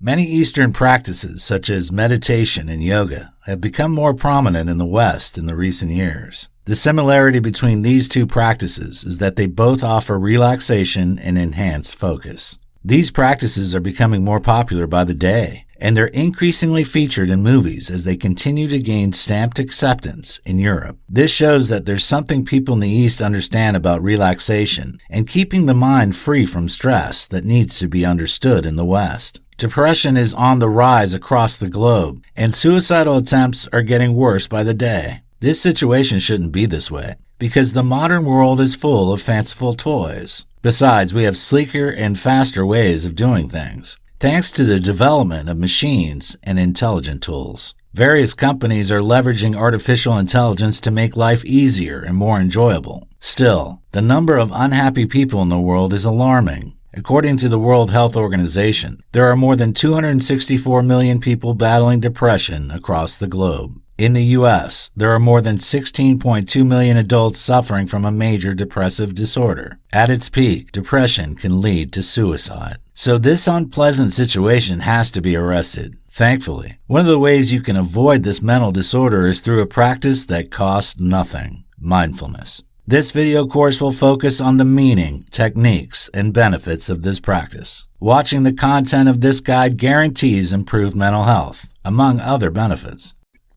Many Eastern practices, such as meditation and yoga, have become more prominent in the West in the recent years. The similarity between these two practices is that they both offer relaxation and enhanced focus. These practices are becoming more popular by the day, and they're increasingly featured in movies as they continue to gain stamped acceptance in Europe. This shows that there's something people in the East understand about relaxation and keeping the mind free from stress that needs to be understood in the West. Depression is on the rise across the globe, and suicidal attempts are getting worse by the day. This situation shouldn't be this way, because the modern world is full of fanciful toys. Besides, we have sleeker and faster ways of doing things, thanks to the development of machines and intelligent tools. Various companies are leveraging artificial intelligence to make life easier and more enjoyable. Still, the number of unhappy people in the world is alarming. According to the World Health Organization, there are more than 264 million people battling depression across the globe. In the U.S., there are more than 16.2 million adults suffering from a major depressive disorder. At its peak, depression can lead to suicide. So this unpleasant situation has to be arrested. Thankfully, one of the ways you can avoid this mental disorder is through a practice that costs nothing: mindfulness. This video course will focus on the meaning, techniques, and benefits of this practice. Watching the content of this guide guarantees improved mental health, among other benefits.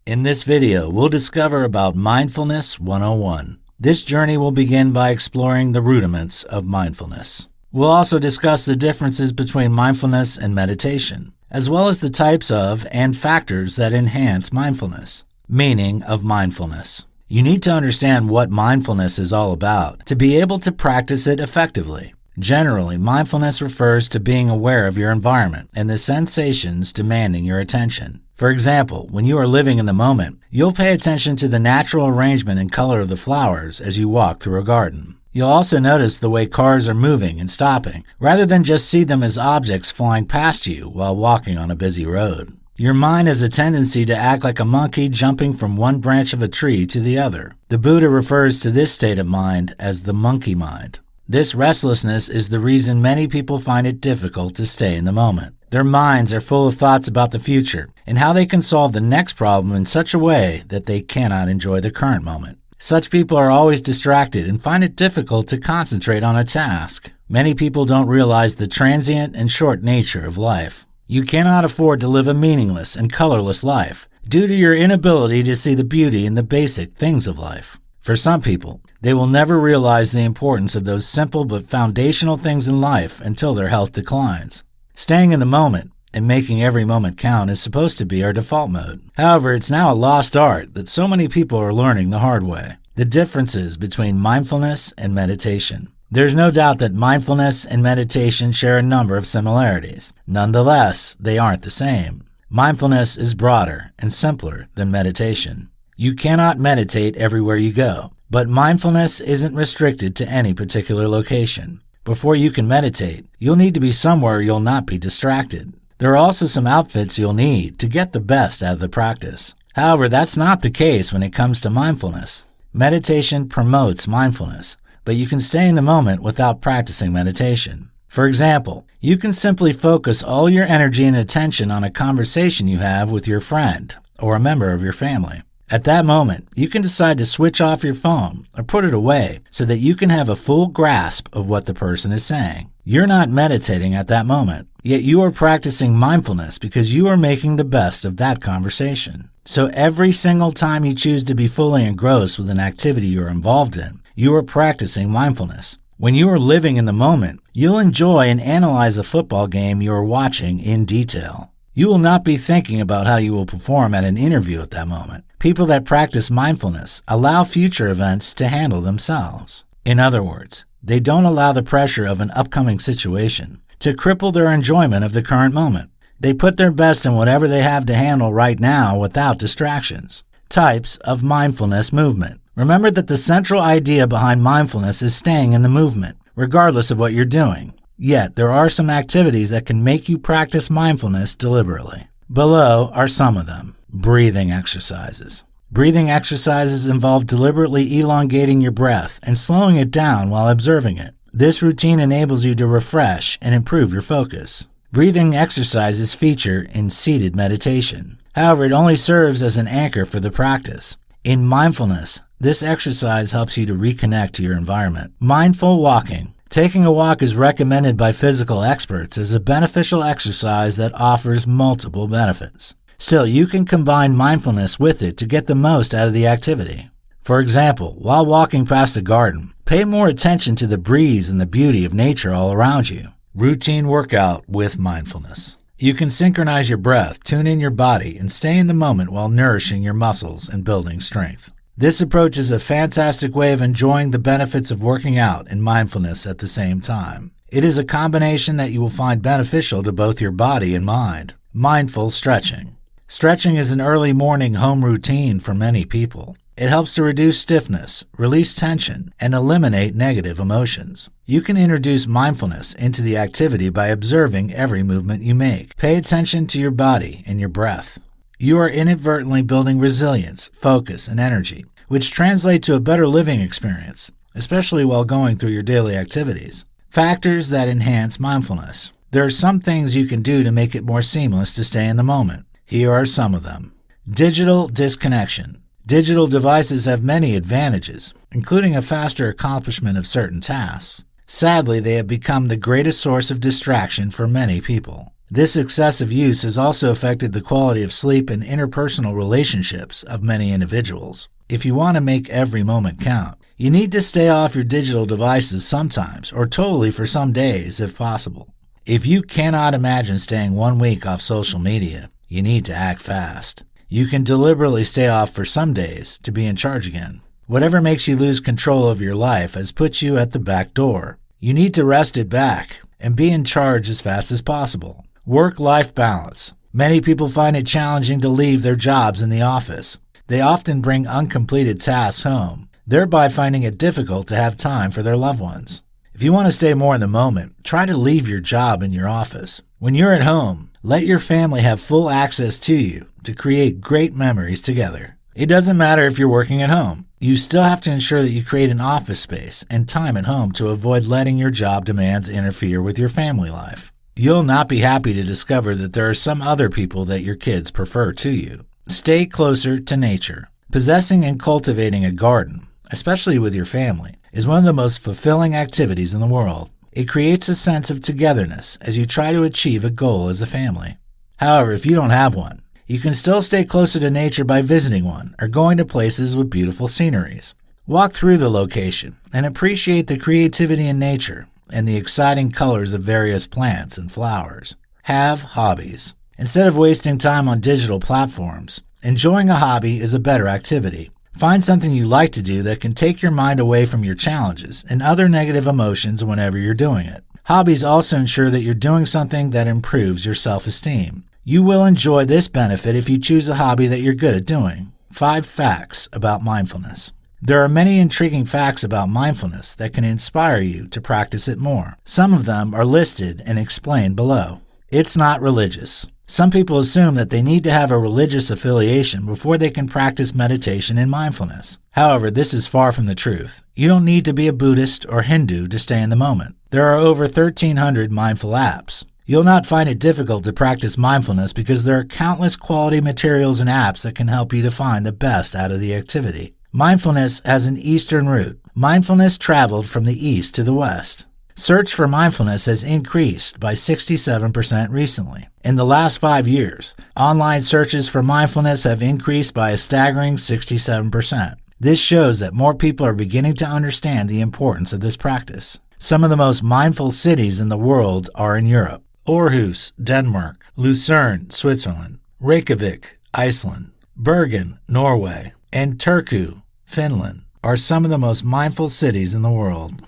In this video, we'll discover about Mindfulness 101. This journey will begin by exploring the rudiments of mindfulness. We'll also discuss the differences between mindfulness and meditation, as well as the types of and factors that enhance mindfulness. Meaning of mindfulness. You need to understand what mindfulness is all about to be able to practice it effectively. Generally, mindfulness refers to being aware of your environment and the sensations demanding your attention. For example, when you are living in the moment, you'll pay attention to the natural arrangement and color of the flowers as you walk through a garden. You'll also notice the way cars are moving and stopping, rather than just see them as objects flying past you while walking on a busy road. Your mind has a tendency to act like a monkey jumping from one branch of a tree to the other. The Buddha refers to this state of mind as the monkey mind. This restlessness is the reason many people find it difficult to stay in the moment. Their minds are full of thoughts about the future and how they can solve the next problem in such a way that they cannot enjoy the current moment. Such people are always distracted and find it difficult to concentrate on a task. Many people don't realize the transient and short nature of life. You cannot afford to live a meaningless and colorless life due to your inability to see the beauty in the basic things of life. For some people, they will never realize the importance of those simple but foundational things in life until their health declines. Staying in the moment and making every moment count is supposed to be our default mode. However, it's now a lost art that so many people are learning the hard way. The differences between mindfulness and meditation. There's no doubt that mindfulness and meditation share a number of similarities. Nonetheless, they aren't the same. Mindfulness is broader and simpler than meditation. You cannot meditate everywhere you go, but mindfulness isn't restricted to any particular location. Before you can meditate, you'll need to be somewhere you'll not be distracted. There are also some outfits you'll need to get the best out of the practice. However, that's not the case when it comes to mindfulness. Meditation promotes mindfulness, but you can stay in the moment without practicing meditation. For example, you can simply focus all your energy and attention on a conversation you have with your friend or a member of your family. At that moment, you can decide to switch off your phone or put it away so that you can have a full grasp of what the person is saying. You're not meditating at that moment, yet you are practicing mindfulness because you are making the best of that conversation. So every single time you choose to be fully engrossed with an activity you're involved in, you are practicing mindfulness. When you are living in the moment, you'll enjoy and analyze a football game you are watching in detail. You will not be thinking about how you will perform at an interview at that moment. People that practice mindfulness allow future events to handle themselves. In other words, they don't allow the pressure of an upcoming situation to cripple their enjoyment of the current moment. They put their best in whatever they have to handle right now without distractions. Types of mindfulness movement. Remember that the central idea behind mindfulness is staying in the movement, regardless of what you're doing. Yet, there are some activities that can make you practice mindfulness deliberately. Below are some of them. Breathing exercises. Breathing exercises involve deliberately elongating your breath and slowing it down while observing it. This routine enables you to refresh and improve your focus. Breathing exercises feature in seated meditation. However, it only serves as an anchor for the practice. In mindfulness, this exercise helps you to reconnect to your environment. Mindful walking. Taking a walk is recommended by physical experts as a beneficial exercise that offers multiple benefits. Still, you can combine mindfulness with it to get the most out of the activity. For example, while walking past a garden, pay more attention to the breeze and the beauty of nature all around you. Routine workout with mindfulness. You can synchronize your breath, tune in your body, and stay in the moment while nourishing your muscles and building strength. This approach is a fantastic way of enjoying the benefits of working out and mindfulness at the same time. It is a combination that you will find beneficial to both your body and mind. Mindful stretching. Stretching is an early morning home routine for many people. It helps to reduce stiffness, release tension, and eliminate negative emotions. You can introduce mindfulness into the activity by observing every movement you make. Pay attention to your body and your breath. You are inadvertently building resilience, focus, and energy, which translate to a better living experience, especially while going through your daily activities. Factors that enhance mindfulness. There are some things you can do to make it more seamless to stay in the moment. Here are some of them. Digital disconnection. Digital devices have many advantages, including a faster accomplishment of certain tasks. Sadly, they have become the greatest source of distraction for many people. This excessive use has also affected the quality of sleep and interpersonal relationships of many individuals. If you want to make every moment count, you need to stay off your digital devices sometimes or totally for some days if possible. If you cannot imagine staying 1 week off social media, you need to act fast. You can deliberately stay off for some days to be in charge again. Whatever makes you lose control of your life has put you at the back door. You need to wrest it back and be in charge as fast as possible. Work-life balance. Many people find it challenging to leave their jobs in the office. They often bring uncompleted tasks home, thereby finding it difficult to have time for their loved ones. If you want to stay more in the moment, try to leave your job in your office. When you're at home, let your family have full access to you to create great memories together. It doesn't matter if you're working at home. You still have to ensure that you create an office space and time at home to avoid letting your job demands interfere with your family life. You'll not be happy to discover that there are some other people that your kids prefer to you. Stay closer to nature. Possessing and cultivating a garden, especially with your family, is one of the most fulfilling activities in the world. It creates a sense of togetherness as you try to achieve a goal as a family. However, if you don't have one, you can still stay closer to nature by visiting one or going to places with beautiful sceneries. Walk through the location and appreciate the creativity in nature and the exciting colors of various plants and flowers. Have hobbies. Instead of wasting time on digital platforms, enjoying a hobby is a better activity. Find something you like to do that can take your mind away from your challenges and other negative emotions whenever you're doing it. Hobbies also ensure that you're doing something that improves your self-esteem. You will enjoy this benefit if you choose a hobby that you're good at doing. 5 facts about mindfulness. There are many intriguing facts about mindfulness that can inspire you to practice it more. Some of them are listed and explained below. It's not religious. Some people assume that they need to have a religious affiliation before they can practice meditation and mindfulness. However, this is far from the truth. You don't need to be a Buddhist or Hindu to stay in the moment. There are over 1,300 mindful apps. You'll not find it difficult to practice mindfulness because there are countless quality materials and apps that can help you to find the best out of the activity. Mindfulness has an Eastern root. Mindfulness traveled from the East to the West. Search for mindfulness has increased by 67% recently. In the last 5 years, online searches for mindfulness have increased by a staggering 67%. This shows that more people are beginning to understand the importance of this practice. Some of the most mindful cities in the world are in Europe. Aarhus, Denmark; Lucerne, Switzerland; Reykjavik, Iceland; Bergen, Norway; and Turku, Finland, are some of the most mindful cities in the world.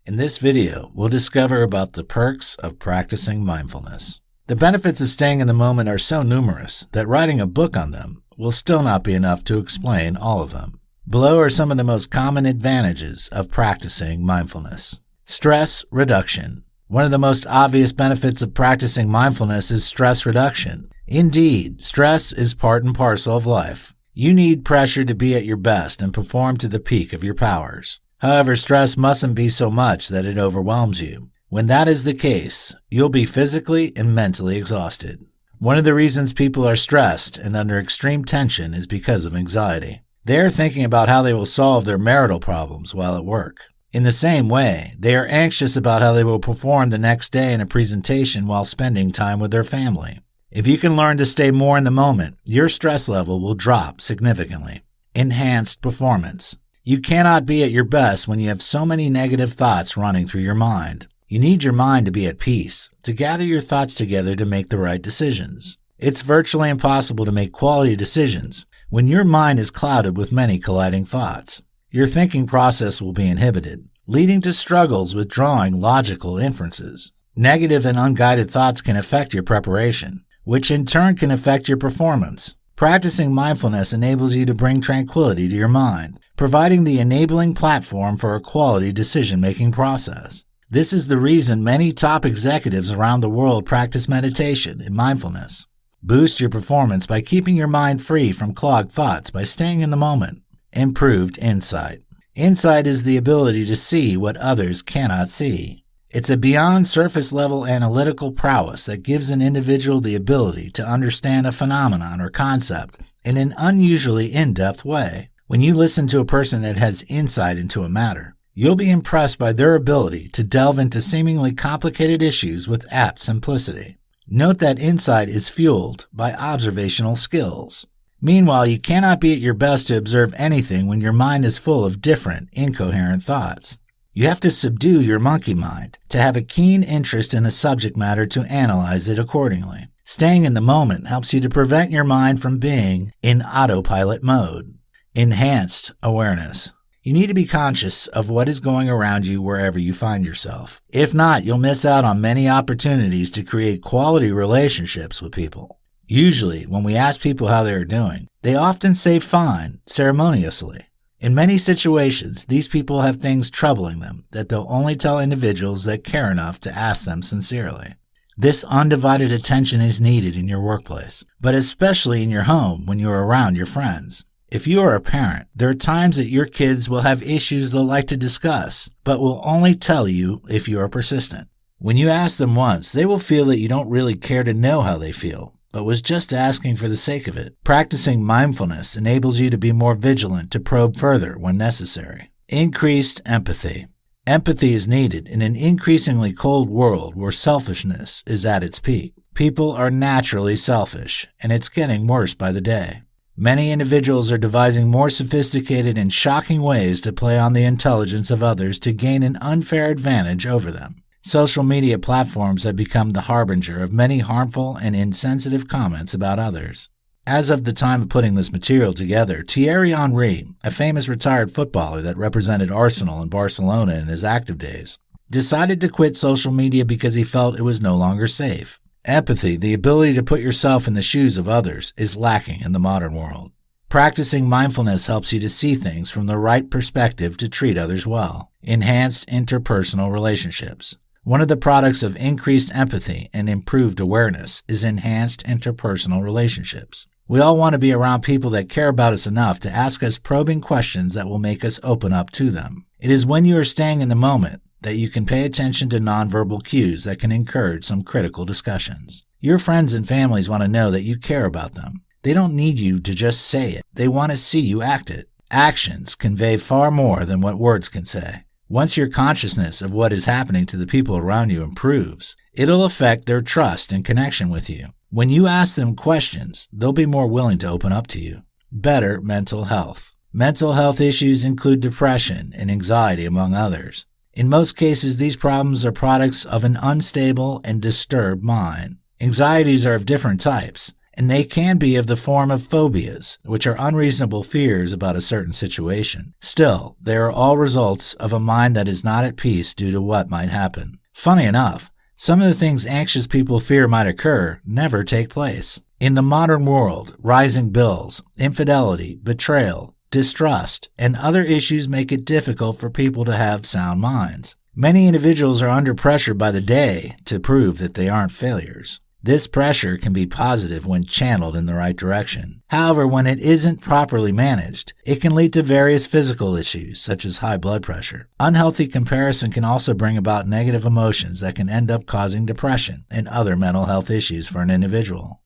In this video, we'll discover about the perks of practicing mindfulness. The benefits of staying in the moment are so numerous that writing a book on them will still not be enough to explain all of them. Below are some of the most common advantages of practicing mindfulness. Stress reduction. One of the most obvious benefits of practicing mindfulness is stress reduction. Indeed, stress is part and parcel of life. You need pressure to be at your best and perform to the peak of your powers. However, stress mustn't be so much that it overwhelms you. When that is the case, you'll be physically and mentally exhausted. One of the reasons people are stressed and under extreme tension is because of anxiety. They are thinking about how they will solve their marital problems while at work. In the same way, they are anxious about how they will perform the next day in a presentation while spending time with their family. If you can learn to stay more in the moment, your stress level will drop significantly. Enhanced performance. You cannot be at your best when you have so many negative thoughts running through your mind. You need your mind to be at peace, to gather your thoughts together to make the right decisions. It's virtually impossible to make quality decisions when your mind is clouded with many colliding thoughts. Your thinking process will be inhibited, leading to struggles with drawing logical inferences. Negative and unguided thoughts can affect your preparation, which in turn can affect your performance. Practicing mindfulness enables you to bring tranquility to your mind, providing the enabling platform for a quality decision-making process. This is the reason many top executives around the world practice meditation and mindfulness. Boost your performance by keeping your mind free from clogged thoughts by staying in the moment. Improved insight. Insight is the ability to see what others cannot see. It's a beyond surface-level analytical prowess that gives an individual the ability to understand a phenomenon or concept in an unusually in-depth way. When you listen to a person that has insight into a matter, you'll be impressed by their ability to delve into seemingly complicated issues with apt simplicity. Note that insight is fueled by observational skills. Meanwhile, you cannot be at your best to observe anything when your mind is full of different, incoherent thoughts. You have to subdue your monkey mind, to have a keen interest in a subject matter to analyze it accordingly. Staying in the moment helps you to prevent your mind from being in autopilot mode. Enhanced awareness. You need to be conscious of what is going around you wherever you find yourself. If not, you'll miss out on many opportunities to create quality relationships with people. Usually, when we ask people how they are doing, they often say fine, ceremoniously. In many situations, these people have things troubling them that they'll only tell individuals that care enough to ask them sincerely. This undivided attention is needed in your workplace, but especially in your home when you are around your friends. If you are a parent, there are times that your kids will have issues they'll like to discuss, but will only tell you if you are persistent. When you ask them once, they will feel that you don't really care to know how they feel, but was just asking for the sake of it. Practicing mindfulness enables you to be more vigilant to probe further when necessary. Increased empathy. Empathy is needed in an increasingly cold world where selfishness is at its peak. People are naturally selfish, and it's getting worse by the day. Many individuals are devising more sophisticated and shocking ways to play on the intelligence of others to gain an unfair advantage over them. Social media platforms have become the harbinger of many harmful and insensitive comments about others. As of the time of putting this material together, Thierry Henry, a famous retired footballer that represented Arsenal in Barcelona in his active days, decided to quit social media because he felt it was no longer safe. Empathy, the ability to put yourself in the shoes of others, is lacking in the modern world. Practicing mindfulness helps you to see things from the right perspective to treat others well. Enhanced interpersonal relationships. One of the products of increased empathy and improved awareness is enhanced interpersonal relationships. We all want to be around people that care about us enough to ask us probing questions that will make us open up to them. It is when you are staying in the moment that you can pay attention to nonverbal cues that can encourage some critical discussions. Your friends and families want to know that you care about them. They don't need you to just say it. They want to see you act it. Actions convey far more than what words can say. Once your consciousness of what is happening to the people around you improves, it'll affect their trust and connection with you. When you ask them questions, they'll be more willing to open up to you. Better mental health. Mental health issues include depression and anxiety, among others. In most cases, these problems are products of an unstable and disturbed mind. Anxieties are of different types, and they can be of the form of phobias, which are unreasonable fears about a certain situation. Still, they are all results of a mind that is not at peace due to what might happen. Funny enough, some of the things anxious people fear might occur never take place. In the modern world, rising bills, infidelity, betrayal, distrust, and other issues make it difficult for people to have sound minds. Many individuals are under pressure by the day to prove that they aren't failures. This pressure can be positive when channeled in the right direction. However, when it isn't properly managed, it can lead to various physical issues, such as high blood pressure. Unhealthy comparison can also bring about negative emotions that can end up causing depression and other mental health issues for an individual.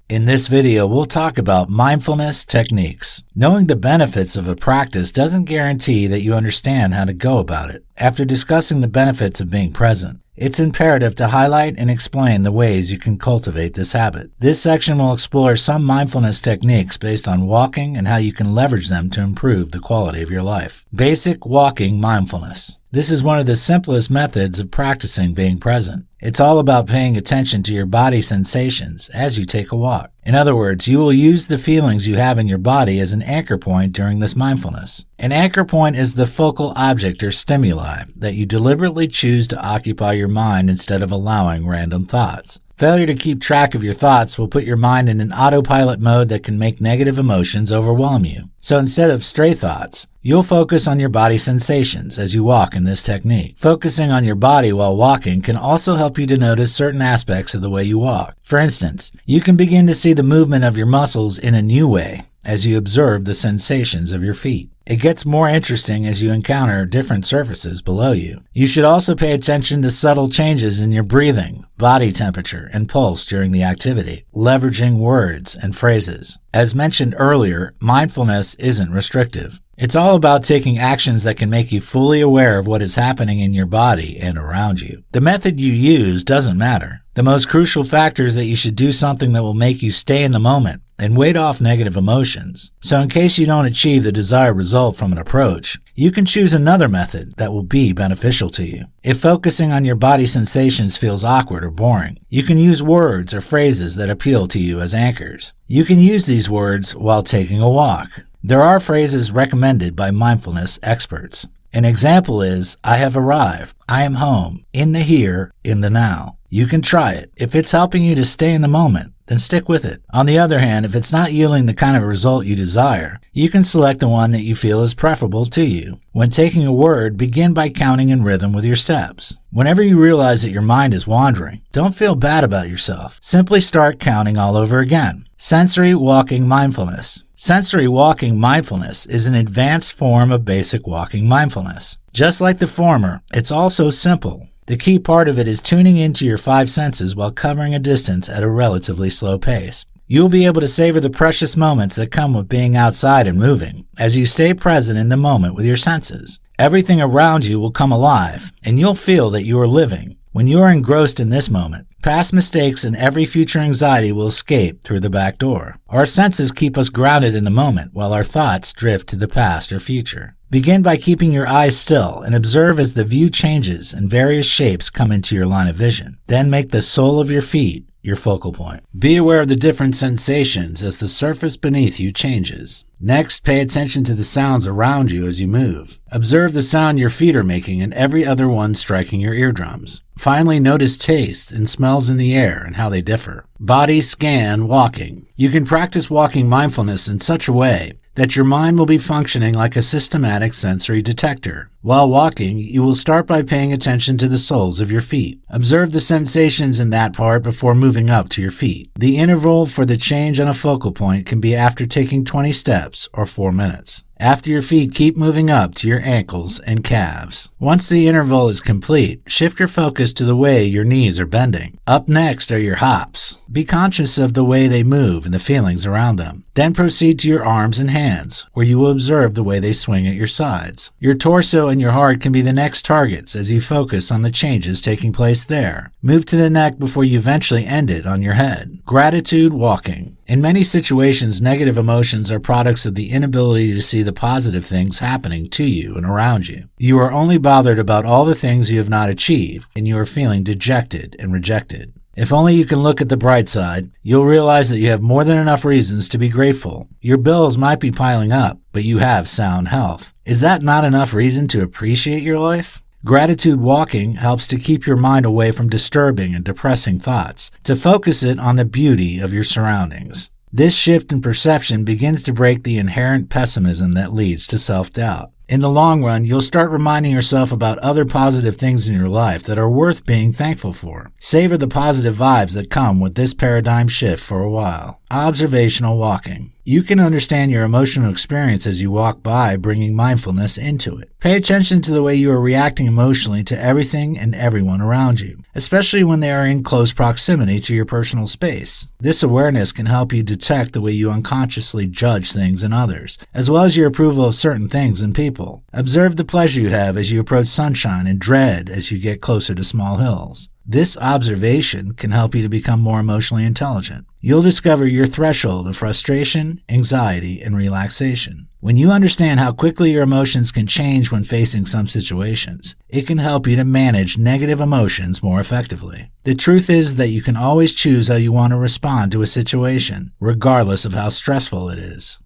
In this video, we'll talk about mindfulness techniques. Knowing the benefits of a practice doesn't guarantee that you understand how to go about it. After discussing the benefits of being present, it's imperative to highlight and explain the ways you can cultivate this habit. This section will explore some mindfulness techniques based on walking and how you can leverage them to improve the quality of your life. Basic walking mindfulness. This is one of the simplest methods of practicing being present. It's all about paying attention to your body sensations as you take a walk. In other words, you will use the feelings you have in your body as an anchor point during this mindfulness. An anchor point is the focal object or stimuli that you deliberately choose to occupy your mind instead of allowing random thoughts. Failure to keep track of your thoughts will put your mind in an autopilot mode that can make negative emotions overwhelm you. So instead of stray thoughts, you'll focus on your body sensations as you walk in this technique. Focusing on your body while walking can also help you to notice certain aspects of the way you walk. For instance, you can begin to see the movement of your muscles in a new way as you observe the sensations of your feet. It gets more interesting as you encounter different surfaces below you. You should also pay attention to subtle changes in your breathing, body temperature, and pulse during the activity, leveraging words and phrases. As mentioned earlier, mindfulness isn't restrictive. It's all about taking actions that can make you fully aware of what is happening in your body and around you. The method you use doesn't matter. The most crucial factor is that you should do something that will make you stay in the moment and ward off negative emotions. So in case you don't achieve the desired result from an approach, you can choose another method that will be beneficial to you. If focusing on your body sensations feels awkward or boring, you can use words or phrases that appeal to you as anchors. You can use these words while taking a walk. There are phrases recommended by mindfulness experts. An example is, I have arrived, I am home, in the here, in the now. You can try it. If it's helping you to stay in the moment, then stick with it. On the other hand, if it's not yielding the kind of result you desire, you can select the one that you feel is preferable to you. When taking a word, begin by counting in rhythm with your steps. Whenever you realize that your mind is wandering, don't feel bad about yourself. Simply start counting all over again. Sensory walking mindfulness. Sensory walking mindfulness is an advanced form of basic walking mindfulness. Just like the former, it's also simple. The key part of it is tuning into your 5 senses while covering a distance at a relatively slow pace. You'll be able to savor the precious moments that come with being outside and moving, as you stay present in the moment with your senses. Everything around you will come alive, and you'll feel that you are living. When you are engrossed in this moment, past mistakes and every future anxiety will escape through the back door. Our senses keep us grounded in the moment while our thoughts drift to the past or future. Begin by keeping your eyes still and observe as the view changes and various shapes come into your line of vision. Then make the sole of your feet your focal point. Be aware of the different sensations as the surface beneath you changes. Next, pay attention to the sounds around you as you move. Observe the sound your feet are making and every other one striking your eardrums. Finally, notice tastes and smells in the air and how they differ. Body scan walking. You can practice walking mindfulness in such a way that your mind will be functioning like a systematic sensory detector. While walking, you will start by paying attention to the soles of your feet. Observe the sensations in that part before moving up to your feet. The interval for the change on a focal point can be after taking 20 steps or 4 minutes. After your feet, keep moving up to your ankles and calves. Once the interval is complete, shift your focus to the way your knees are bending. Up next are your hops. Be conscious of the way they move and the feelings around them. Then proceed to your arms and hands, where you will observe the way they swing at your sides. Your torso and your heart can be the next targets as you focus on the changes taking place there. Move to the neck before you eventually end it on your head. Gratitude walking. In many situations, negative emotions are products of the inability to see the positive things happening to you and around you. You are only bothered about all the things you have not achieved, and you are feeling dejected and rejected. If only you can look at the bright side, you'll realize that you have more than enough reasons to be grateful. Your bills might be piling up, but you have sound health. Is that not enough reason to appreciate your life? Gratitude walking helps to keep your mind away from disturbing and depressing thoughts, to focus it on the beauty of your surroundings. This shift in perception begins to break the inherent pessimism that leads to self-doubt. In the long run, you'll start reminding yourself about other positive things in your life that are worth being thankful for. Savor the positive vibes that come with this paradigm shift for a while. Observational walking. You can understand your emotional experience as you walk by, bringing mindfulness into it. Pay attention to the way you are reacting emotionally to everything and everyone around you, especially when they are in close proximity to your personal space. This awareness can help you detect the way you unconsciously judge things and others, as well as your approval of certain things and people. Observe the pleasure you have as you approach sunshine and dread as you get closer to small hills. This observation can help you to become more emotionally intelligent. You'll discover your threshold of frustration, anxiety, and relaxation. When you understand how quickly your emotions can change when facing some situations, it can help you to manage negative emotions more effectively. The truth is that you can always choose how you want to respond to a situation, regardless of how stressful it is.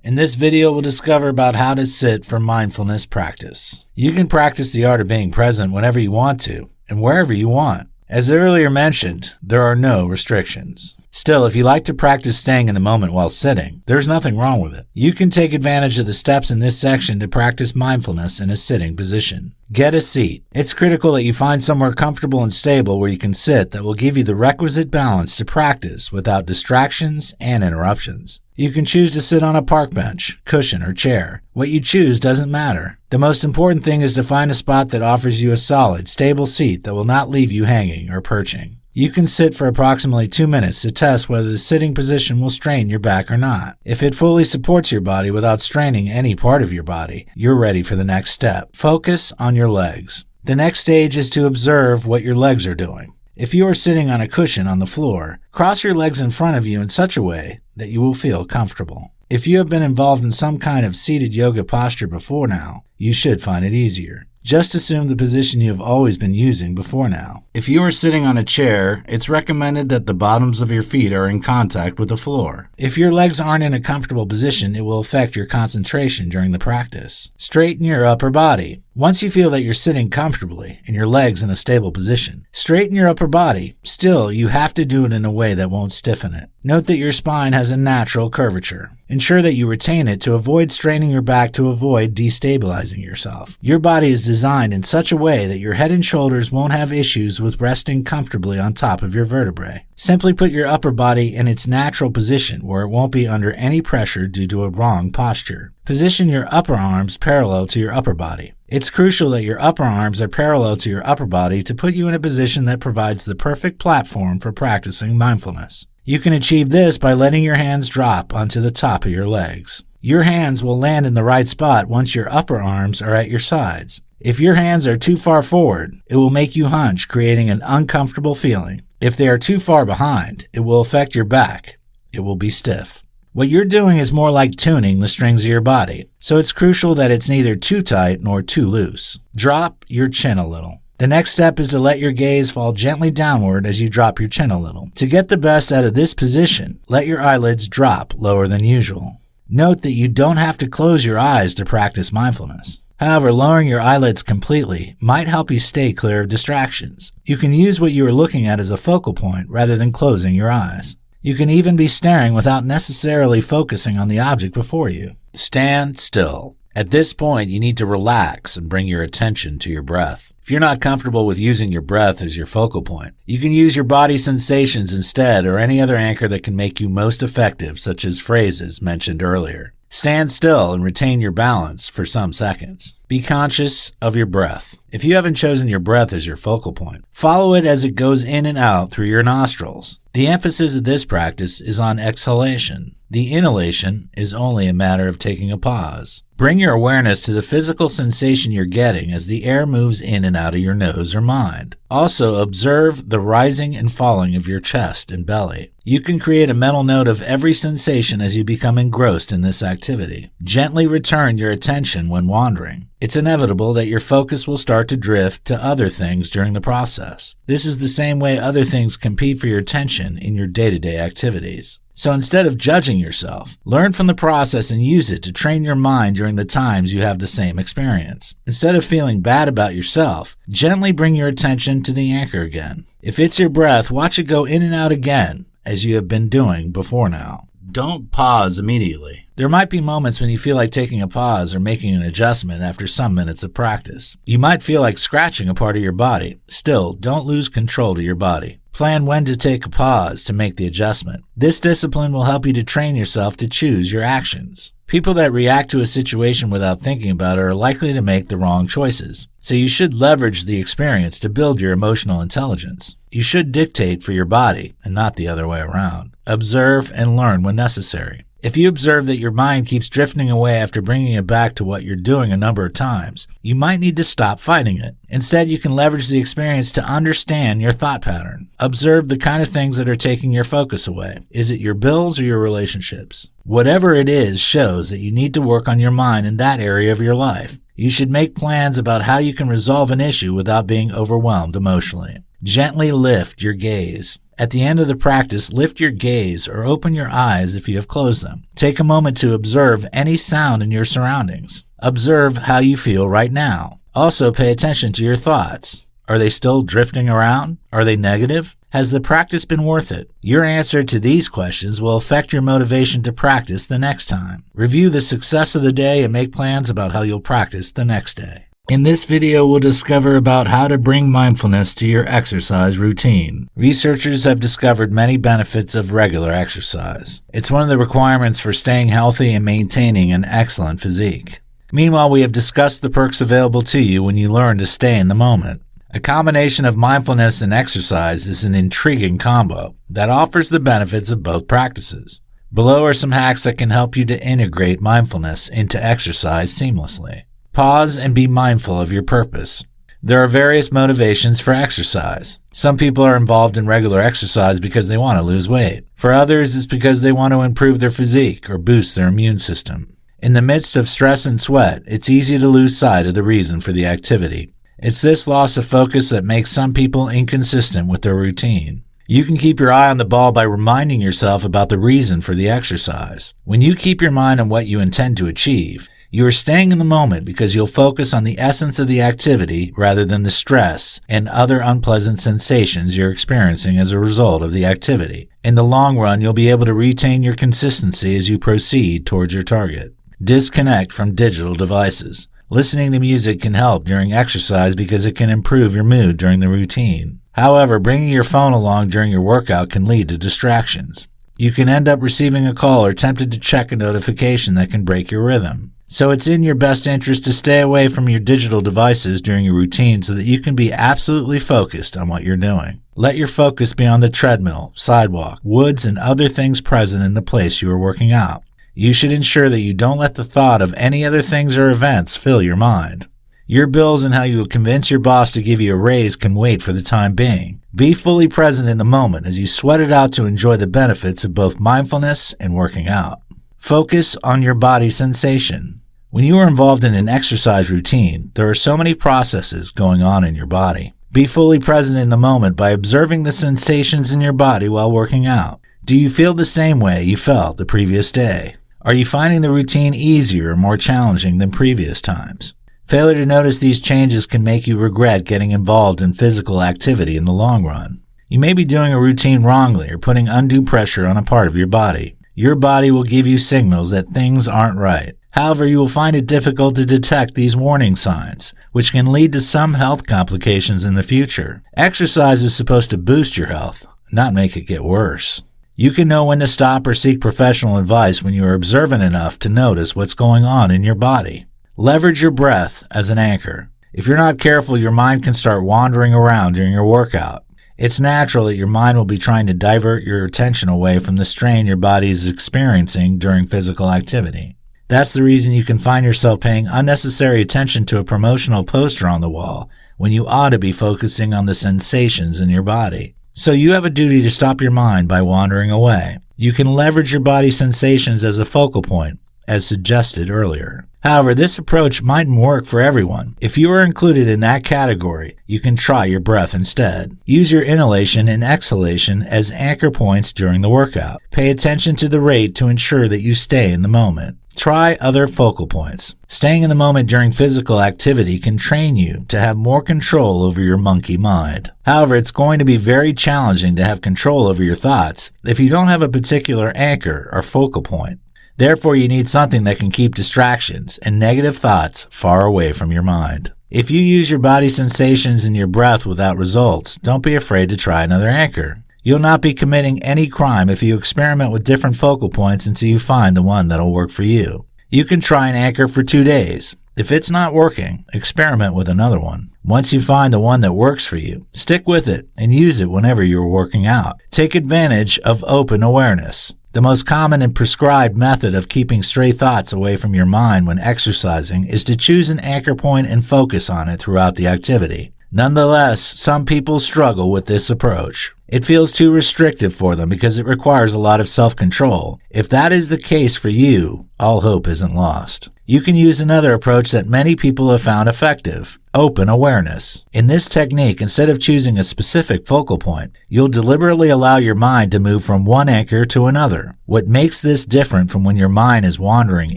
In this video, we'll discover about how to sit for mindfulness practice. You can practice the art of being present whenever you want to, and wherever you want. As earlier mentioned, there are no restrictions. Still, if you like to practice staying in the moment while sitting, there's nothing wrong with it. You can take advantage of the steps in this section to practice mindfulness in a sitting position. Get a seat. It's critical that you find somewhere comfortable and stable where you can sit that will give you the requisite balance to practice without distractions and interruptions. You can choose to sit on a park bench, cushion, or chair. What you choose doesn't matter. The most important thing is to find a spot that offers you a solid, stable seat that will not leave you hanging or perching. You can sit for approximately 2 minutes to test whether the sitting position will strain your back or not. If it fully supports your body without straining any part of your body, you're ready for the next step. Focus on your legs. The next stage is to observe what your legs are doing. If you are sitting on a cushion on the floor, cross your legs in front of you in such a way that you will feel comfortable. If you have been involved in some kind of seated yoga posture before now, you should find it easier. Just assume the position you have always been using before now. If you are sitting on a chair, it's recommended that the bottoms of your feet are in contact with the floor. If your legs aren't in a comfortable position, it will affect your concentration during the practice. Straighten your upper body. Once you feel that you're sitting comfortably and your legs in a stable position, straighten your upper body. Still, you have to do it in a way that won't stiffen it. Note that your spine has a natural curvature. Ensure that you retain it to avoid straining your back to avoid destabilizing yourself. Your body is designed in such a way that your head and shoulders won't have issues with resting comfortably on top of your vertebrae. Simply put your upper body in its natural position where it won't be under any pressure due to a wrong posture. Position your upper arms parallel to your upper body. It's crucial that your upper arms are parallel to your upper body to put you in a position that provides the perfect platform for practicing mindfulness. You can achieve this by letting your hands drop onto the top of your legs. Your hands will land in the right spot once your upper arms are at your sides. If your hands are too far forward, it will make you hunch, creating an uncomfortable feeling. If they are too far behind, it will affect your back. It will be stiff. What you're doing is more like tuning the strings of your body, so it's crucial that it's neither too tight nor too loose. Drop your chin a little. The next step is to let your gaze fall gently downward as you drop your chin a little. To get the best out of this position, let your eyelids drop lower than usual. Note that you don't have to close your eyes to practice mindfulness. However, lowering your eyelids completely might help you stay clear of distractions. You can use what you are looking at as a focal point rather than closing your eyes. You can even be staring without necessarily focusing on the object before you. Stand still. At this point, you need to relax and bring your attention to your breath. If you're not comfortable with using your breath as your focal point, you can use your body sensations instead or any other anchor that can make you most effective, such as phrases mentioned earlier. Stand still and retain your balance for some seconds. Be conscious of your breath. If you haven't chosen your breath as your focal point, follow it as it goes in and out through your nostrils. The emphasis of this practice is on exhalation. The inhalation is only a matter of taking a pause. Bring your awareness to the physical sensation you're getting as the air moves in and out of your nose or mind. Also, observe the rising and falling of your chest and belly. You can create a mental note of every sensation as you become engrossed in this activity. Gently return your attention when wandering. It's inevitable that your focus will start to drift to other things during the process. This is the same way other things compete for your attention in your day-to-day activities. So instead of judging yourself, learn from the process and use it to train your mind during the times you have the same experience. Instead of feeling bad about yourself, gently bring your attention to the anchor again. If it's your breath, watch it go in and out again, as you have been doing before now. Don't pause immediately. There might be moments when you feel like taking a pause or making an adjustment after some minutes of practice. You might feel like scratching a part of your body. Still, don't lose control to your body. Plan when to take a pause to make the adjustment. This discipline will help you to train yourself to choose your actions. People that react to a situation without thinking about it are likely to make the wrong choices. So you should leverage the experience to build your emotional intelligence. You should dictate for your body and not the other way around. Observe and learn when necessary. If you observe that your mind keeps drifting away after bringing it back to what you're doing a number of times, you might need to stop fighting it. Instead, you can leverage the experience to understand your thought pattern. Observe the kind of things that are taking your focus away. Is it your bills or your relationships? Whatever it is shows that you need to work on your mind in that area of your life. You should make plans about how you can resolve an issue without being overwhelmed emotionally. Gently lift your gaze. At the end of the practice, lift your gaze or open your eyes if you have closed them. Take a moment to observe any sound in your surroundings. Observe how you feel right now. Also, pay attention to your thoughts. Are they still drifting around? Are they negative? Has the practice been worth it? Your answer to these questions will affect your motivation to practice the next time. Review the success of the day and make plans about how you'll practice the next day. In this video, we'll discover about how to bring mindfulness to your exercise routine. Researchers have discovered many benefits of regular exercise. It's one of the requirements for staying healthy and maintaining an excellent physique. Meanwhile, we have discussed the perks available to you when you learn to stay in the moment. A combination of mindfulness and exercise is an intriguing combo that offers the benefits of both practices. Below are some hacks that can help you to integrate mindfulness into exercise seamlessly. Pause and be mindful of your purpose. There are various motivations for exercise. Some people are involved in regular exercise because they want to lose weight. For others, it's because they want to improve their physique or boost their immune system. In the midst of stress and sweat, it's easy to lose sight of the reason for the activity. It's this loss of focus that makes some people inconsistent with their routine. You can keep your eye on the ball by reminding yourself about the reason for the exercise. When you keep your mind on what you intend to achieve, you are staying in the moment because you'll focus on the essence of the activity rather than the stress and other unpleasant sensations you're experiencing as a result of the activity. In the long run, you'll be able to retain your consistency as you proceed towards your target. Disconnect from digital devices. Listening to music can help during exercise because it can improve your mood during the routine. However, bringing your phone along during your workout can lead to distractions. You can end up receiving a call or tempted to check a notification that can break your rhythm. So it's in your best interest to stay away from your digital devices during your routine so that you can be absolutely focused on what you're doing. Let your focus be on the treadmill, sidewalk, woods, and other things present in the place you are working out. You should ensure that you don't let the thought of any other things or events fill your mind. Your bills and how you will convince your boss to give you a raise can wait for the time being. Be fully present in the moment as you sweat it out to enjoy the benefits of both mindfulness and working out. Focus on your body sensation. When you are involved in an exercise routine, there are so many processes going on in your body. Be fully present in the moment by observing the sensations in your body while working out. Do you feel the same way you felt the previous day? Are you finding the routine easier or more challenging than previous times? Failure to notice these changes can make you regret getting involved in physical activity in the long run. You may be doing a routine wrongly or putting undue pressure on a part of your body. Your body will give you signals that things aren't right. However, you will find it difficult to detect these warning signs, which can lead to some health complications in the future. Exercise is supposed to boost your health, not make it get worse. You can know when to stop or seek professional advice when you are observant enough to notice what's going on in your body. Leverage your breath as an anchor. If you're not careful, your mind can start wandering around during your workout. It's natural that your mind will be trying to divert your attention away from the strain your body is experiencing during physical activity. That's the reason you can find yourself paying unnecessary attention to a promotional poster on the wall when you ought to be focusing on the sensations in your body. So you have a duty to stop your mind by wandering away. You can leverage your body sensations as a focal point, as suggested earlier. However, this approach mightn't work for everyone. If you are included in that category, you can try your breath instead. Use your inhalation and exhalation as anchor points during the workout. Pay attention to the rate to ensure that you stay in the moment. Try other focal points. Staying in the moment during physical activity can train you to have more control over your monkey mind. However, it's going to be very challenging to have control over your thoughts if you don't have a particular anchor or focal point. Therefore, you need something that can keep distractions and negative thoughts far away from your mind. If you use your body sensations and your breath without results, don't be afraid to try another anchor. You'll not be committing any crime if you experiment with different focal points until you find the one that'll work for you. You can try an anchor for 2 days. If it's not working, experiment with another one. Once you find the one that works for you, stick with it and use it whenever you're working out. Take advantage of open awareness. The most common and prescribed method of keeping stray thoughts away from your mind when exercising is to choose an anchor point and focus on it throughout the activity. Nonetheless, some people struggle with this approach. It feels too restrictive for them because it requires a lot of self-control. If that is the case for you, all hope isn't lost. You can use another approach that many people have found effective: open awareness. In this technique, instead of choosing a specific focal point, you'll deliberately allow your mind to move from one anchor to another. What makes this different from when your mind is wandering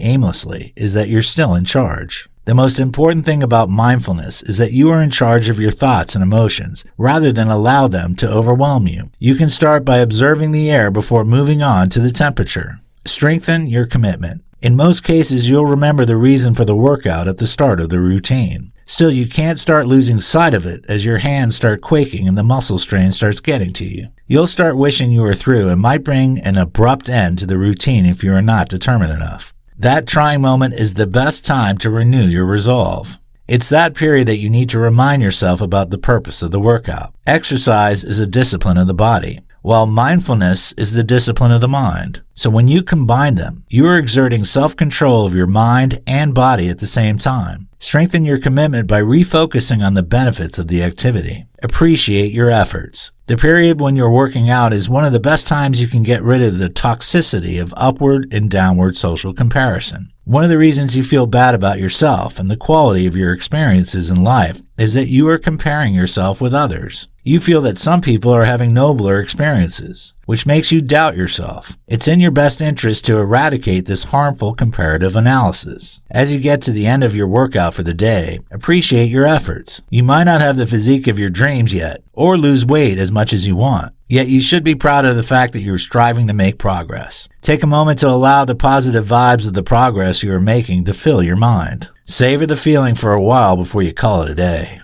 aimlessly is that you're still in charge. The most important thing about mindfulness is that you are in charge of your thoughts and emotions, rather than allow them to overwhelm you. You can start by observing the air before moving on to the temperature. Strengthen your commitment. In most cases, you'll remember the reason for the workout at the start of the routine. Still, you can't start losing sight of it as your hands start quaking and the muscle strain starts getting to you. You'll start wishing you were through and might bring an abrupt end to the routine if you are not determined enough. That trying moment is the best time to renew your resolve. It's that period that you need to remind yourself about the purpose of the workout. Exercise is a discipline of the body, while mindfulness is the discipline of the mind. So when you combine them, you are exerting self-control of your mind and body at the same time. Strengthen your commitment by refocusing on the benefits of the activity. Appreciate your efforts. The period when you're working out is one of the best times you can get rid of the toxicity of upward and downward social comparison. One of the reasons you feel bad about yourself and the quality of your experiences in life is that you are comparing yourself with others. You feel that some people are having nobler experiences, which makes you doubt yourself. It's in your best interest to eradicate this harmful comparative analysis. As you get to the end of your workout for the day, appreciate your efforts. You might not have the physique of your dreams yet, or lose weight as much as you want. Yet you should be proud of the fact that you're striving to make progress. Take a moment to allow the positive vibes of the progress you are making to fill your mind. Savor the feeling for a while before you call it a day.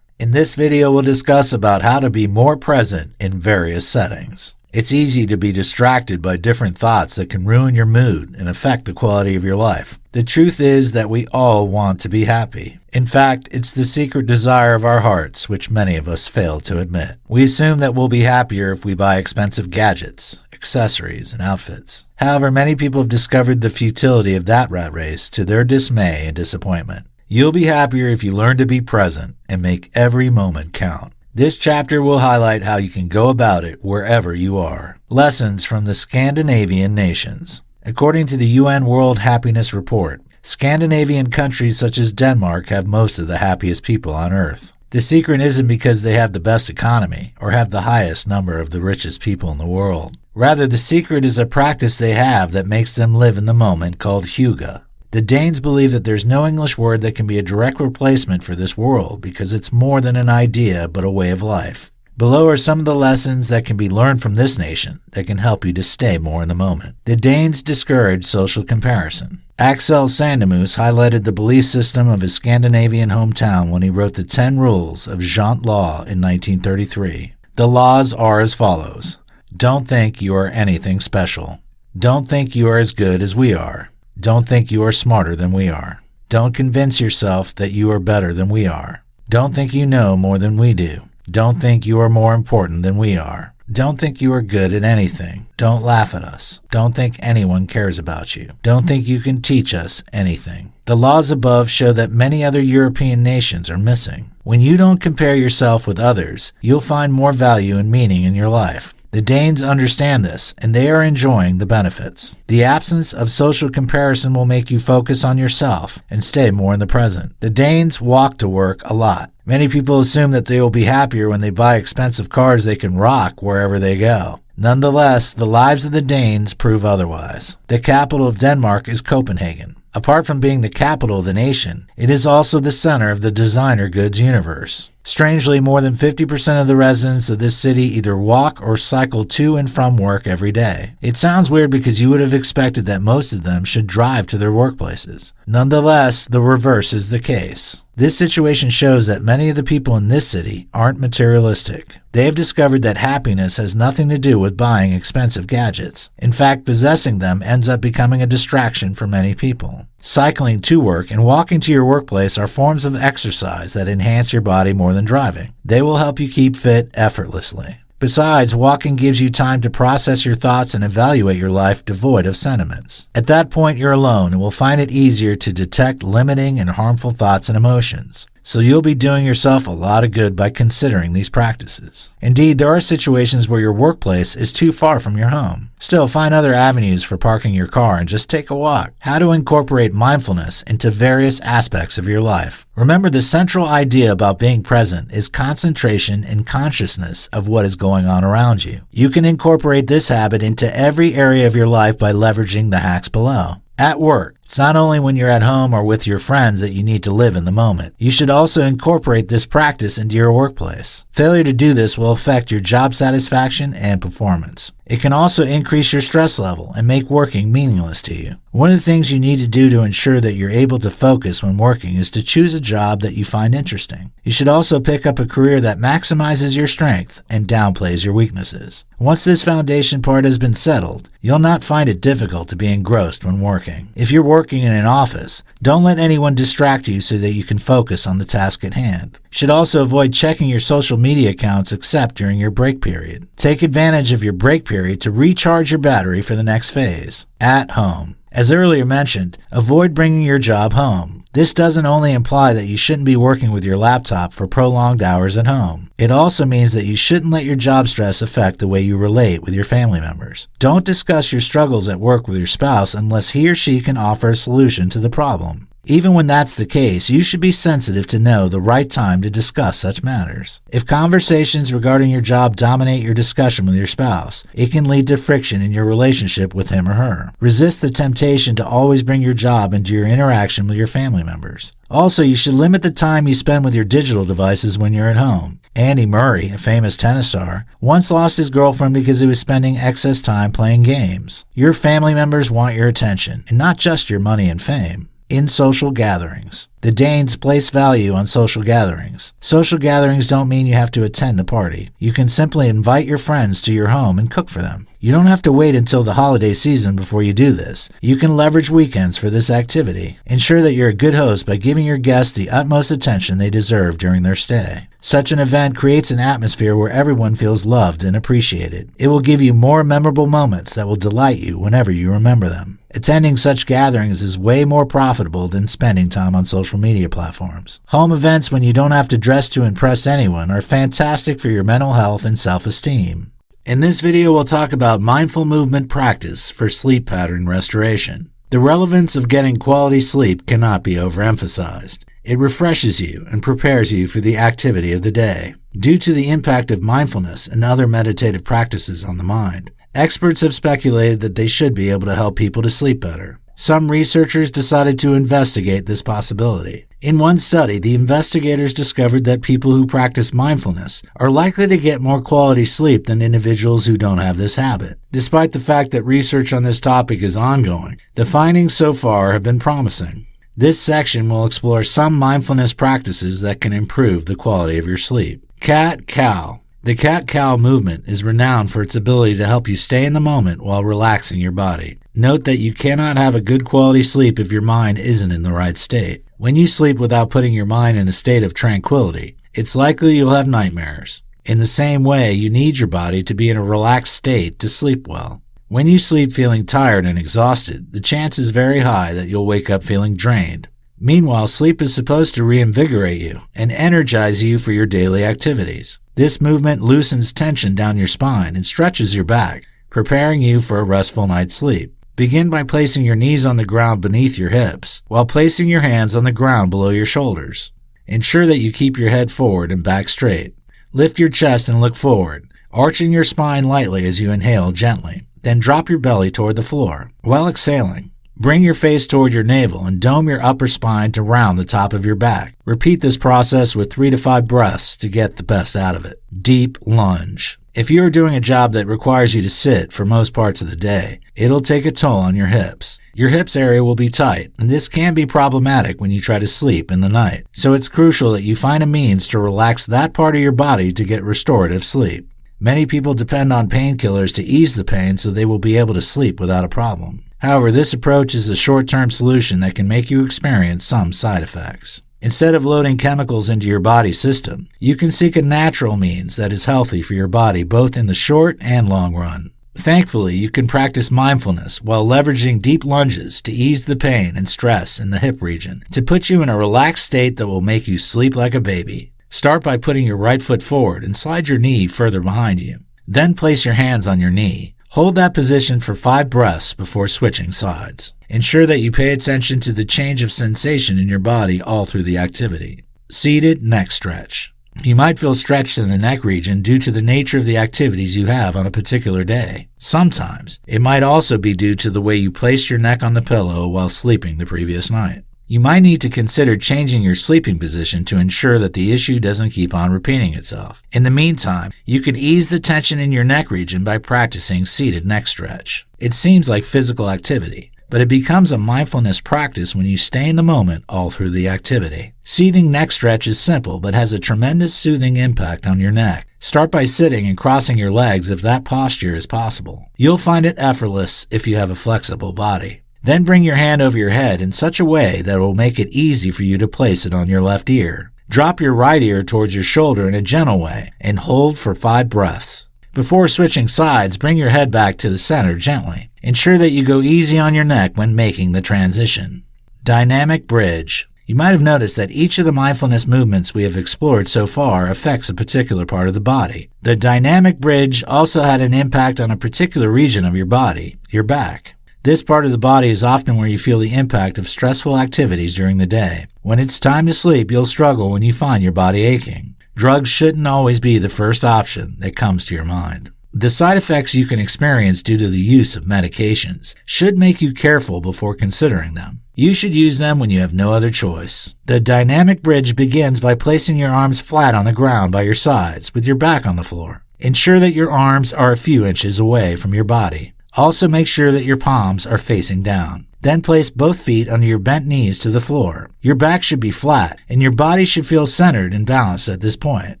In this video, we'll discuss about how to be more present in various settings. It's easy to be distracted by different thoughts that can ruin your mood and affect the quality of your life. The truth is that we all want to be happy. In fact, it's the secret desire of our hearts, which many of us fail to admit. We assume that we'll be happier if we buy expensive gadgets, accessories, and outfits. However, many people have discovered the futility of that rat race to their dismay and disappointment. You'll be happier if you learn to be present and make every moment count. This chapter will highlight how you can go about it wherever you are. Lessons from the Scandinavian nations. According to the UN World Happiness Report, Scandinavian countries such as Denmark have most of the happiest people on Earth. The secret isn't because they have the best economy or have the highest number of the richest people in the world. Rather, the secret is a practice they have that makes them live in the moment called hygge. The Danes believe that there's no English word that can be a direct replacement for this world because it's more than an idea but a way of life. Below are some of the lessons that can be learned from this nation that can help you to stay more in the moment. The Danes discourage social comparison. Axel Sandemus highlighted the belief system of his Scandinavian hometown when he wrote the 10 Rules of Jant Law in 1933. The laws are as follows. Don't think you are anything special. Don't think you are as good as we are. Don't think you are smarter than we are. Don't convince yourself that you are better than we are. Don't think you know more than we do. Don't think you are more important than we are. Don't think you are good at anything. Don't laugh at us. Don't think anyone cares about you. Don't think you can teach us anything. The laws above show that many other European nations are missing. When you don't compare yourself with others, you'll find more value and meaning in your life. The Danes understand this, and they are enjoying the benefits. The absence of social comparison will make you focus on yourself and stay more in the present. The Danes walk to work a lot. Many people assume that they will be happier when they buy expensive cars they can rock wherever they go. Nonetheless, the lives of the Danes prove otherwise. The capital of Denmark is Copenhagen. Apart from being the capital of the nation, it is also the center of the designer goods universe. Strangely, more than 50% of the residents of this city either walk or cycle to and from work every day. It sounds weird because you would have expected that most of them should drive to their workplaces. Nonetheless, the reverse is the case. This situation shows that many of the people in this city aren't materialistic. They have discovered that happiness has nothing to do with buying expensive gadgets. In fact, possessing them ends up becoming a distraction for many people. Cycling to work and walking to your workplace are forms of exercise that enhance your body more than driving. They will help you keep fit effortlessly. Besides, walking gives you time to process your thoughts and evaluate your life devoid of sentiments. At that point, you're alone and will find it easier to detect limiting and harmful thoughts and emotions. So you'll be doing yourself a lot of good by considering these practices. Indeed, there are situations where your workplace is too far from your home. Still, find other avenues for parking your car and just take a walk. How to incorporate mindfulness into various aspects of your life. Remember, the central idea about being present is concentration and consciousness of what is going on around you. You can incorporate this habit into every area of your life by leveraging the hacks below. At work, it's not only when you're at home or with your friends that you need to live in the moment. You should also incorporate this practice into your workplace. Failure to do this will affect your job satisfaction and performance. It can also increase your stress level and make working meaningless to you. One of the things you need to do to ensure that you're able to focus when working is to choose a job that you find interesting. You should also pick up a career that maximizes your strength and downplays your weaknesses. Once this foundation part has been settled, you'll not find it difficult to be engrossed when working. If you're working in an office, don't let anyone distract you so that you can focus on the task at hand. You should also avoid checking your social media accounts except during your break period. Take advantage of your break period to recharge your battery for the next phase. At home. As earlier mentioned, avoid bringing your job home. This doesn't only imply that you shouldn't be working with your laptop for prolonged hours at home. It also means that you shouldn't let your job stress affect the way you relate with your family members. Don't discuss your struggles at work with your spouse unless he or she can offer a solution to the problem. Even when that's the case, you should be sensitive to know the right time to discuss such matters. If conversations regarding your job dominate your discussion with your spouse, it can lead to friction in your relationship with him or her. Resist the temptation to always bring your job into your interaction with your family members. Also, you should limit the time you spend with your digital devices when you're at home. Andy Murray, a famous tennis star, once lost his girlfriend because he was spending excess time playing games. Your family members want your attention, and not just your money and fame. In social gatherings. The Danes place value on social gatherings. Social gatherings don't mean you have to attend a party. You can simply invite your friends to your home and cook for them. You don't have to wait until the holiday season before you do this. You can leverage weekends for this activity. Ensure that you're a good host by giving your guests the utmost attention they deserve during their stay. Such an event creates an atmosphere where everyone feels loved and appreciated. It will give you more memorable moments that will delight you whenever you remember them. Attending such gatherings is way more profitable than spending time on social media platforms. Home events when you don't have to dress to impress anyone are fantastic for your mental health and self-esteem. In this video, we'll talk about mindful movement practice for sleep pattern restoration. The relevance of getting quality sleep cannot be overemphasized. It refreshes you and prepares you for the activity of the day. Due to the impact of mindfulness and other meditative practices on the mind, experts have speculated that they should be able to help people to sleep better. Some researchers decided to investigate this possibility. In one study, the investigators discovered that people who practice mindfulness are likely to get more quality sleep than individuals who don't have this habit. Despite the fact that research on this topic is ongoing, the findings so far have been promising. This section will explore some mindfulness practices that can improve the quality of your sleep. Cat-cow. The cat-cow movement is renowned for its ability to help you stay in the moment while relaxing your body. Note that you cannot have a good quality sleep if your mind isn't in the right state. When you sleep without putting your mind in a state of tranquility, it's likely you'll have nightmares. In the same way, you need your body to be in a relaxed state to sleep well. When you sleep feeling tired and exhausted, the chance is very high that you'll wake up feeling drained. Meanwhile, sleep is supposed to reinvigorate you and energize you for your daily activities. This movement loosens tension down your spine and stretches your back, preparing you for a restful night's sleep. Begin by placing your knees on the ground beneath your hips, while placing your hands on the ground below your shoulders. Ensure that you keep your head forward and back straight. Lift your chest and look forward, arching your spine lightly as you inhale gently. Then drop your belly toward the floor. While exhaling, Bring your face toward your navel and dome your upper spine to round the top of your back. Repeat this process with 3 to 5 breaths to get the best out of it. Deep lunge. If you are doing a job that requires you to sit for most parts of the day, it'll take a toll on your hips. Your hips area will be tight, and this can be problematic when you try to sleep in the night. So it's crucial that you find a means to relax that part of your body to get restorative sleep. Many people depend on painkillers to ease the pain so they will be able to sleep without a problem. However, this approach is a short-term solution that can make you experience some side effects. Instead of loading chemicals into your body system, you can seek a natural means that is healthy for your body both in the short and long run. Thankfully, you can practice mindfulness while leveraging deep lunges to ease the pain and stress in the hip region to put you in a relaxed state that will make you sleep like a baby. Start by putting your right foot forward and slide your knee further behind you. Then place your hands on your knee. Hold that position for 5 breaths before switching sides. Ensure that you pay attention to the change of sensation in your body all through the activity. Seated neck stretch. You might feel stretched in the neck region due to the nature of the activities you have on a particular day. Sometimes, it might also be due to the way you placed your neck on the pillow while sleeping the previous night. You might need to consider changing your sleeping position to ensure that the issue doesn't keep on repeating itself. In the meantime, you can ease the tension in your neck region by practicing seated neck stretch. It seems like physical activity, but it becomes a mindfulness practice when you stay in the moment all through the activity. Seating neck stretch is simple but has a tremendous soothing impact on your neck. Start by sitting and crossing your legs if that posture is possible. You'll find it effortless if you have a flexible body. Then bring your hand over your head in such a way that it will make it easy for you to place it on your left ear. Drop your right ear towards your shoulder in a gentle way and hold for 5 breaths. Before switching sides, bring your head back to the center gently. Ensure that you go easy on your neck when making the transition. Dynamic bridge. You might have noticed that each of the mindfulness movements we have explored so far affects a particular part of the body. The dynamic bridge also had an impact on a particular region of your body, your back. This part of the body is often where you feel the impact of stressful activities during the day. When it's time to sleep, you'll struggle when you find your body aching. Drugs shouldn't always be the first option that comes to your mind. The side effects you can experience due to the use of medications should make you careful before considering them. You should use them when you have no other choice. The dynamic bridge begins by placing your arms flat on the ground by your sides with your back on the floor. Ensure that your arms are a few inches away from your body. Also make sure that your palms are facing down. Then place both feet under your bent knees to the floor. Your back should be flat, and your body should feel centered and balanced at this point.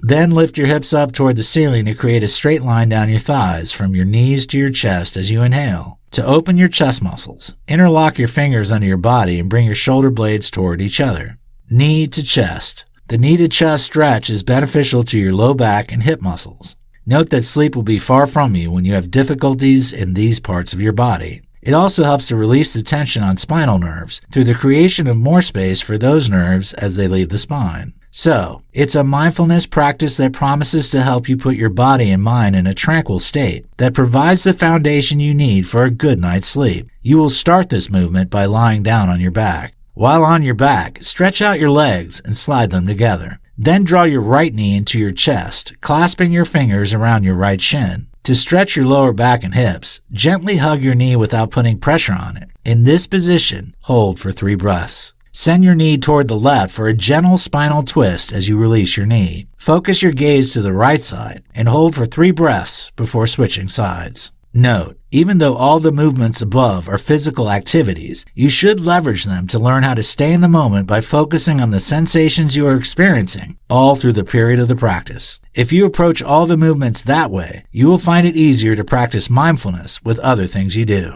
Then lift your hips up toward the ceiling to create a straight line down your thighs from your knees to your chest as you inhale. To open your chest muscles, interlock your fingers under your body and bring your shoulder blades toward each other. Knee to chest. The knee to chest stretch is beneficial to your low back and hip muscles. Note that sleep will be far from you when you have difficulties in these parts of your body. It also helps to release the tension on spinal nerves through the creation of more space for those nerves as they leave the spine. So, it's a mindfulness practice that promises to help you put your body and mind in a tranquil state that provides the foundation you need for a good night's sleep. You will start this movement by lying down on your back. While on your back, stretch out your legs and slide them together. Then draw your right knee into your chest, clasping your fingers around your right shin. To stretch your lower back and hips, gently hug your knee without putting pressure on it. In this position, hold for 3 breaths. Send your knee toward the left for a gentle spinal twist as you release your knee. Focus your gaze to the right side and hold for 3 breaths before switching sides. Note, even though all the movements above are physical activities, you should leverage them to learn how to stay in the moment by focusing on the sensations you are experiencing all through the period of the practice. If you approach all the movements that way, you will find it easier to practice mindfulness with other things you do.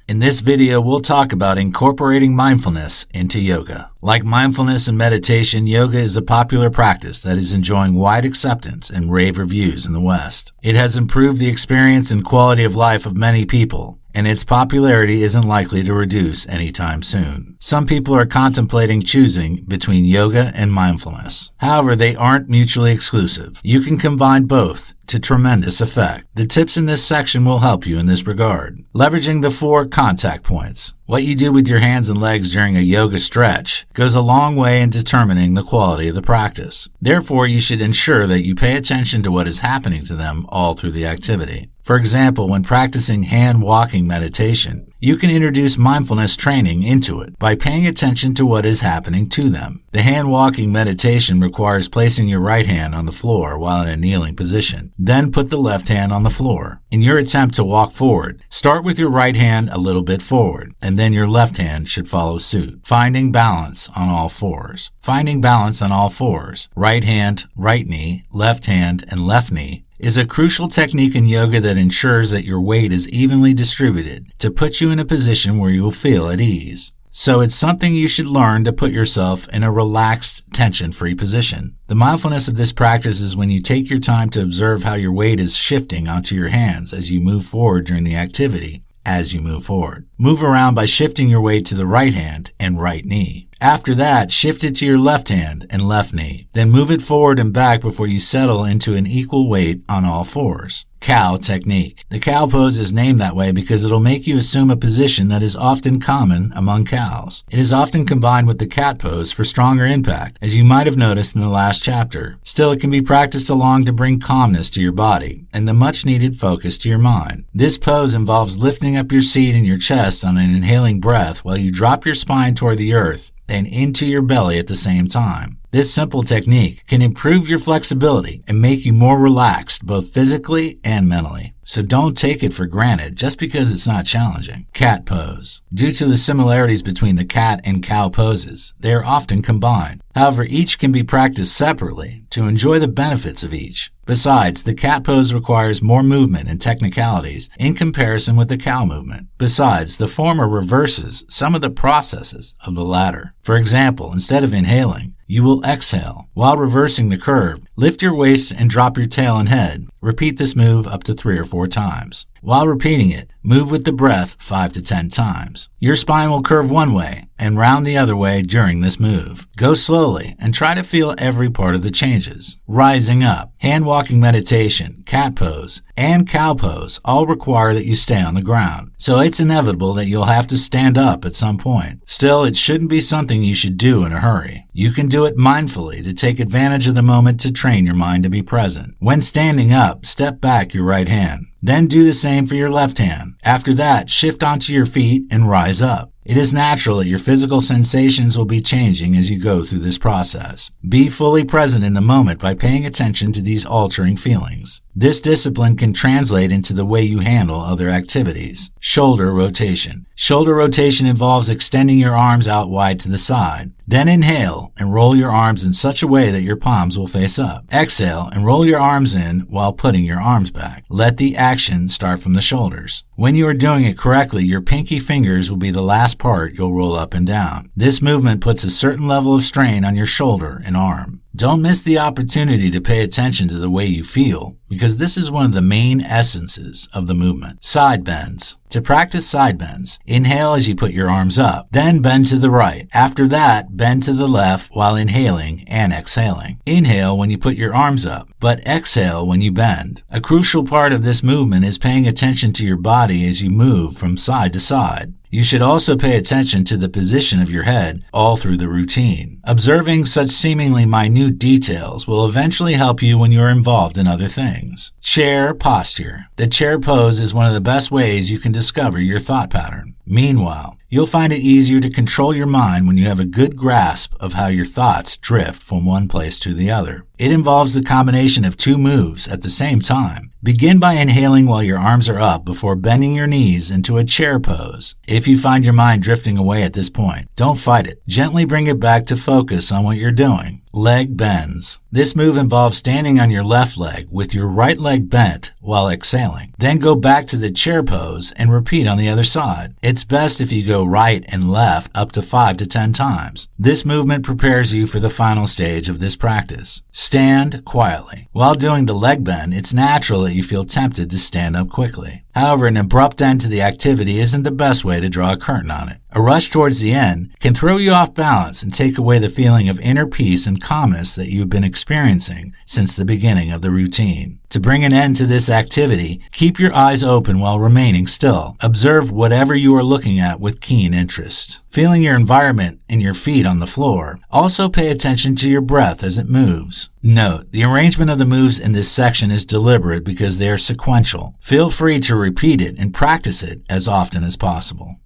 In this video, we'll talk about incorporating mindfulness into yoga. Like mindfulness and meditation, yoga is a popular practice that is enjoying wide acceptance and rave reviews in the West. It has improved the experience and quality of life of many people, and its popularity isn't likely to reduce anytime soon. Some people are contemplating choosing between yoga and mindfulness. However, they aren't mutually exclusive. You can combine both to tremendous effect. The tips in this section will help you in this regard. Leveraging the 4 contact points. What you do with your hands and legs during a yoga stretch goes a long way in determining the quality of the practice. Therefore, you should ensure that you pay attention to what is happening to them all through the activity. For example, when practicing hand walking meditation, you can introduce mindfulness training into it by paying attention to what is happening to them. The hand walking meditation requires placing your right hand on the floor while in a kneeling position. Then put the left hand on the floor. In your attempt to walk forward, start with your right hand a little bit forward, and then your left hand should follow suit. Finding balance on all fours. Finding balance on all fours. Right hand, right knee, left hand, and left knee is a crucial technique in yoga that ensures that your weight is evenly distributed to put you in a position where you will feel at ease. So it's something you should learn to put yourself in a relaxed, tension-free position. The mindfulness of this practice is when you take your time to observe how your weight is shifting onto your hands as you move forward during the activity. As you move forward, move around by shifting your weight to the right hand and right knee. After that, shift it to your left hand and left knee. Then move it forward and back before you settle into an equal weight on all fours. Cow technique. The cow pose is named that way because it'll make you assume a position that is often common among cows. It is often combined with the cat pose for stronger impact, as you might have noticed in the last chapter. Still, it can be practiced along to bring calmness to your body and the much-needed focus to your mind. This pose involves lifting up your seat and your chest on an inhaling breath while you drop your spine toward the earth and into your belly at the same time. This simple technique can improve your flexibility and make you more relaxed both physically and mentally. So don't take it for granted just because it's not challenging. Cat pose. Due to the similarities between the cat and cow poses, they are often combined. However, each can be practiced separately to enjoy the benefits of each. Besides, the cat pose requires more movement and technicalities in comparison with the cow movement. Besides, the former reverses some of the processes of the latter. For example, instead of inhaling, you will exhale. While reversing the curve, lift your waist and drop your tail and head. Repeat this move up to 3 or 4 times. While repeating it, move with the breath 5 to 10 times. Your spine will curve one way and round the other way during this move. Go slowly and try to feel every part of the changes. Rising up, hand walking meditation, cat pose, and cow pose all require that you stay on the ground. So it's inevitable that you'll have to stand up at some point. Still, it shouldn't be something you should do in a hurry. You can do it mindfully to take advantage of the moment to train your mind to be present. When standing up, step back your right hand. Then do the same for your left hand. After that, shift onto your feet and rise up. It is natural that your physical sensations will be changing as you go through this process. Be fully present in the moment by paying attention to these altering feelings. This discipline can translate into the way you handle other activities. Shoulder rotation. Shoulder rotation involves extending your arms out wide to the side. Then inhale and roll your arms in such a way that your palms will face up. Exhale and roll your arms in while putting your arms back. Let the action start from the shoulders. When you are doing it correctly, your pinky fingers will be the last part you'll roll up and down. This movement puts a certain level of strain on your shoulder and arm. Don't miss the opportunity to pay attention to the way you feel, because this is one of the main essences of the movement. Side bends. To practice side bends, inhale as you put your arms up, then bend to the right. After that, bend to the left while inhaling and exhaling. Inhale when you put your arms up, but exhale when you bend. A crucial part of this movement is paying attention to your body as you move from side to side. You should also pay attention to the position of your head all through the routine. Observing such seemingly minute details will eventually help you when you are involved in other things. Chair posture. The chair pose is one of the best ways you can discover your thought pattern. Meanwhile, you'll find it easier to control your mind when you have a good grasp of how your thoughts drift from one place to the other. It involves the combination of 2 moves at the same time. Begin by inhaling while your arms are up before bending your knees into a chair pose. If you find your mind drifting away at this point, don't fight it. Gently bring it back to focus on what you're doing. Leg bends. This move involves standing on your left leg with your right leg bent while exhaling. Then go back to the chair pose and repeat on the other side. It's best if you go right and left up to 5 to 10 times. This movement prepares you for the final stage of this practice. Stand quietly. While doing the leg bend, it's natural that you feel tempted to stand up quickly. However, an abrupt end to the activity isn't the best way to draw a curtain on it. A rush towards the end can throw you off balance and take away the feeling of inner peace and calmness that you've been experiencing since the beginning of the routine. To bring an end to this activity, keep your eyes open while remaining still. Observe whatever you are looking at with keen interest, feeling your environment and your feet on the floor. Also pay attention to your breath as it moves. Note, the arrangement of the moves in this section is deliberate because they are sequential. Feel free to repeat it and practice it as often as possible.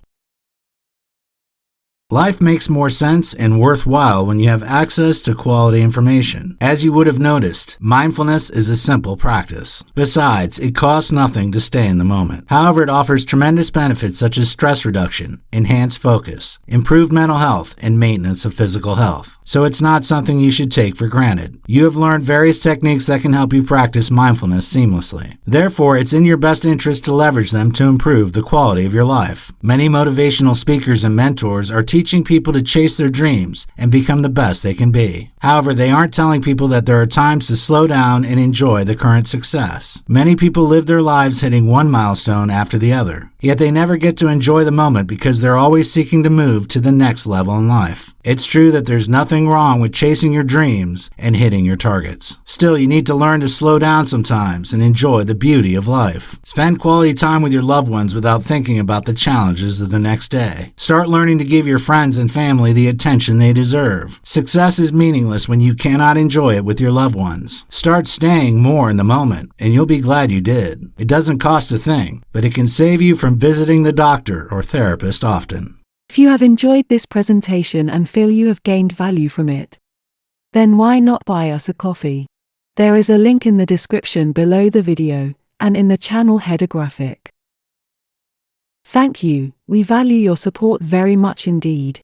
Life makes more sense and worthwhile when you have access to quality information. As you would have noticed, mindfulness is a simple practice. Besides, it costs nothing to stay in the moment. However, it offers tremendous benefits such as stress reduction, enhanced focus, improved mental health, and maintenance of physical health. So it's not something you should take for granted. You have learned various techniques that can help you practice mindfulness seamlessly. Therefore, it's in your best interest to leverage them to improve the quality of your life. Many motivational speakers and mentors are teaching people to chase their dreams and become the best they can be. However, they aren't telling people that there are times to slow down and enjoy the current success. Many people live their lives hitting one milestone after the other, yet they never get to enjoy the moment because they're always seeking to move to the next level in life. It's true that there's nothing wrong with chasing your dreams and hitting your targets. Still, you need to learn to slow down sometimes and enjoy the beauty of life. Spend quality time with your loved ones without thinking about the challenges of the next day. Start learning to give your friends and family the attention they deserve. Success is meaningless when you cannot enjoy it with your loved ones. Start staying more in the moment, and you'll be glad you did. It doesn't cost a thing, but it can save you from visiting the doctor or therapist often. If you have enjoyed this presentation and feel you have gained value from it, then why not buy us a coffee? There is a link in the description below the video and in the channel header graphic. Thank you, we value your support very much indeed.